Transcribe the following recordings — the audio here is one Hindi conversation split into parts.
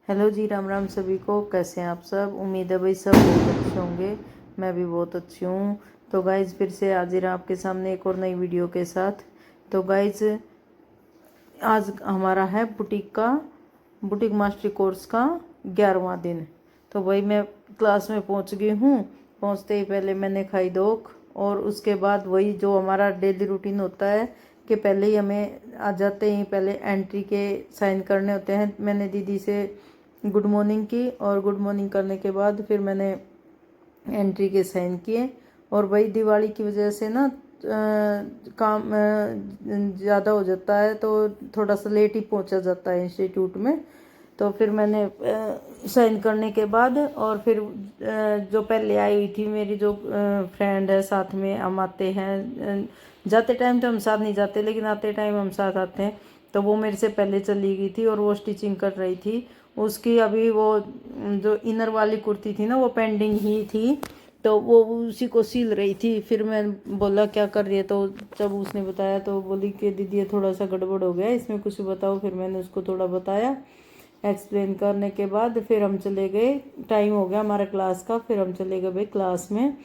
हेलो जी, राम राम सभी को। कैसे हैं आप सब? उम्मीद है भाई सब बहुत अच्छे होंगे। मैं भी बहुत अच्छी हूँ। तो गाइज फिर से हाजिर हैं आपके सामने एक और नई वीडियो के साथ। तो गाइज आज हमारा है बुटीक मास्टरी कोर्स का 11वां दिन। तो भाई मैं क्लास में पहुँच गई हूँ। पहुँचते ही पहले मैंने खाई दोख, और उसके बाद वही जो हमारा डेली रूटीन होता है कि पहले ही हमें आ जाते ही पहले एंट्री के साइन करने होते हैं। मैंने दीदी से गुड मॉर्निंग की, और गुड मॉर्निंग करने के बाद फिर मैंने एंट्री के साइन किए। और वही दिवाली की वजह से ना काम ज़्यादा हो जाता है, तो थोड़ा सा लेट ही पहुंचा जाता है इंस्टीट्यूट में। तो फिर मैंने साइन करने के बाद, और फिर जो पहले आई हुई थी मेरी जो फ्रेंड है, साथ में हम आते हैं। जाते टाइम तो हम साथ नहीं जाते, लेकिन आते टाइम हम साथ आते हैं। तो वो मेरे से पहले चली गई थी और वो स्टिचिंग कर रही थी। उसकी अभी वो जो इनर वाली कुर्ती थी ना, वो पेंडिंग ही थी, तो वो उसी को सिल रही थी। फिर मैं बोला क्या कर रही है, तो जब उसने बताया तो बोली कि दीदी ये थोड़ा सा गड़बड़ हो गया, इसमें कुछ बताओ। फिर मैंने उसको थोड़ा बताया। एक्सप्लेन करने के बाद फिर हम चले गए। टाइम हो गया हमारा क्लास का, फिर हम चले गए भाई क्लास में।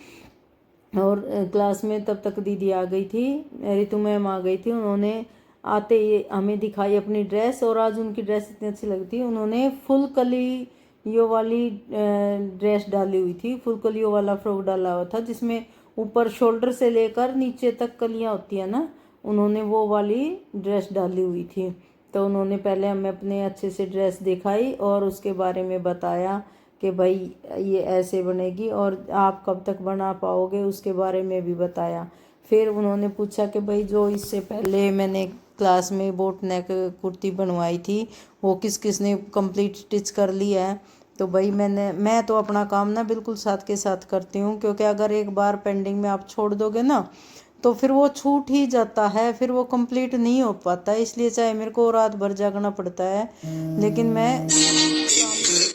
और क्लास में तब तक दीदी आ गई थी, रितु मैम आ गई थी। उन्होंने आते ही हमें दिखाई अपनी ड्रेस, और आज उनकी ड्रेस इतनी अच्छी लगती है। उन्होंने फुल कलियों वाली ड्रेस डाली हुई थी, फुल कलियों वाला फ्रॉक डाला हुआ था, जिसमें ऊपर शोल्डर से लेकर नीचे तक कलियां होती है ना, उन्होंने वो वाली ड्रेस डाली हुई थी। तो उन्होंने पहले हमें अपने अच्छे से ड्रेस दिखाई और उसके बारे में बताया कि भाई ये ऐसे बनेगी और आप कब तक बना पाओगे, उसके बारे में भी बताया। फिर उन्होंने पूछा कि भाई जो इससे पहले मैंने क्लास में बोट नेक कुर्ती बनवाई थी, वो किस किस ने कंप्लीट स्टिच कर लिया है। तो भाई मैं तो अपना काम ना बिल्कुल साथ के साथ करती हूँ, क्योंकि अगर एक बार पेंडिंग में आप छोड़ दोगे ना, तो फिर वो छूट ही जाता है, फिर वो कंप्लीट नहीं हो पाता। इसलिए चाहे मेरे को रात भर जागना पड़ता है, लेकिन मैं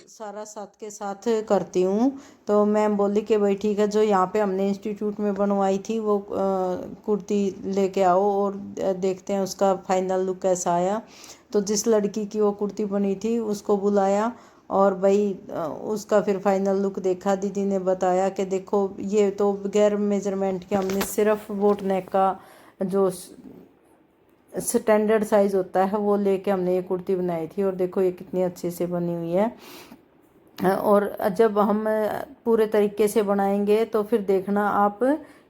सारा साथ के साथ करती हूँ। तो मैम बोली कि भाई ठीक है, जो यहाँ पे हमने इंस्टीट्यूट में बनवाई थी वो कुर्ती लेके आओ और देखते हैं उसका फाइनल लुक कैसा आया। तो जिस लड़की की वो कुर्ती बनी थी उसको बुलाया, और भाई उसका फिर फाइनल लुक देखा। दीदी ने बताया कि देखो ये तो बगैर मेजरमेंट के हमने सिर्फ बोट नेक का जो स्टैंडर्ड साइज होता है वो लेके हमने ये कुर्ती बनाई थी, और देखो ये कितनी अच्छे से बनी हुई है। और जब हम पूरे तरीके से बनाएंगे तो फिर देखना आप,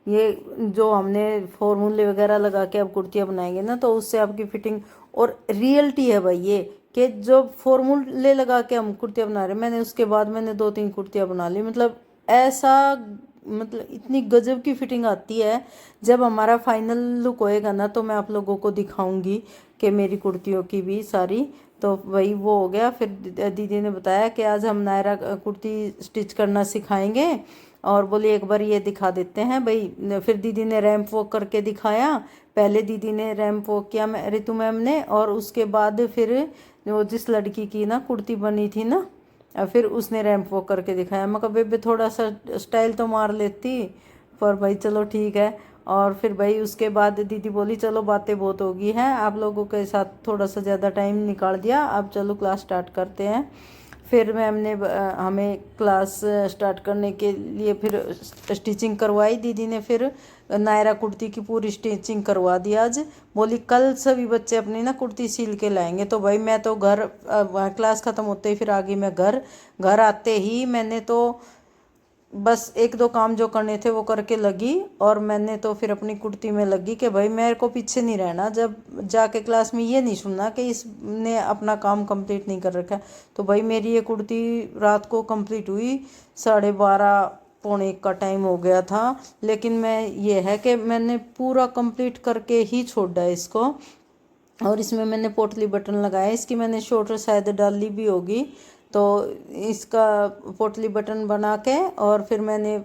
ये जो हमने फॉर्मूले वगैरह लगा के अब कुर्तियाँ बनाएंगे ना, तो उससे आपकी फिटिंग और रियलिटी है भाई ये, कि जो फॉर्मूले लगा के हम कुर्तियाँ बना रहे हैं, मैंने उसके बाद मैंने 2-3 कुर्तियाँ बना ली। मतलब ऐसा, मतलब इतनी गजब की फिटिंग आती है। जब हमारा फाइनल लुक होएगा ना, तो मैं आप लोगों को दिखाऊंगी कि मेरी कुर्तियों की भी सारी। तो वही वो हो गया। फिर दीदी ने बताया कि आज हम नायरा कुर्ती स्टिच करना सिखाएंगे, और बोली एक बार ये दिखा देते हैं भाई। फिर दीदी ने रैंप वॉक करके दिखाया। पहले दीदी ने रैंप वॉक किया रितु मैम ने, और उसके बाद फिर वो जिस लड़की की ना कुर्ती बनी थी ना, फिर उसने रैंप वॉक करके दिखाया। मैं कहा बेबे थोड़ा सा स्टाइल तो मार लेती, पर भाई चलो ठीक है। और फिर भाई उसके बाद दीदी बोली चलो बातें बहुत होगी हैं, आप लोगों के साथ थोड़ा सा ज़्यादा टाइम निकाल दिया, अब चलो क्लास स्टार्ट करते हैं। फिर मैम ने हमें क्लास स्टार्ट करने के लिए फिर स्टिचिंग करवाई दीदी ने। फिर नायरा कुर्ती की पूरी स्टिचिंग करवा दी आज। बोली कल सभी बच्चे अपनी ना कुर्ती सिल के लाएंगे। तो भाई मैं तो घर क्लास ख़त्म होते ही फिर आ गई मैं घर। घर आते ही मैंने तो बस 1-2 काम जो करने थे वो करके लगी, और मैंने तो फिर अपनी कुर्ती में लगी कि भाई मेरे को पीछे नहीं रहना। जब जाके क्लास में ये नहीं सुनना कि इसने अपना काम कंप्लीट नहीं कर रखा। तो भाई मेरी ये कुर्ती रात को कंप्लीट हुई, 12:30 पौने 1 का टाइम हो गया था। लेकिन मैं ये है कि मैंने पूरा कंप्लीट करके ही छोड़ा इसको। और इसमें मैंने पोटली बटन लगाया, इसकी मैंने शॉर्टर शायद डाली भी होगी। तो इसका पोटली बटन बना के, और फिर मैंने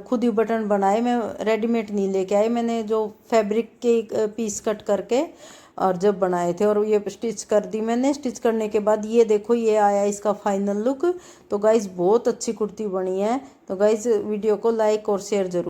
खुद ही बटन बनाए। मैं रेडीमेड नहीं लेके आई, मैंने जो फैब्रिक के पीस कट करके और जब बनाए थे, और ये स्टिच कर दी मैंने। स्टिच करने के बाद ये देखो ये आया इसका फाइनल लुक। तो गाइज़ बहुत अच्छी कुर्ती बनी है। तो गाइज़ वीडियो को लाइक और शेयर जरूर।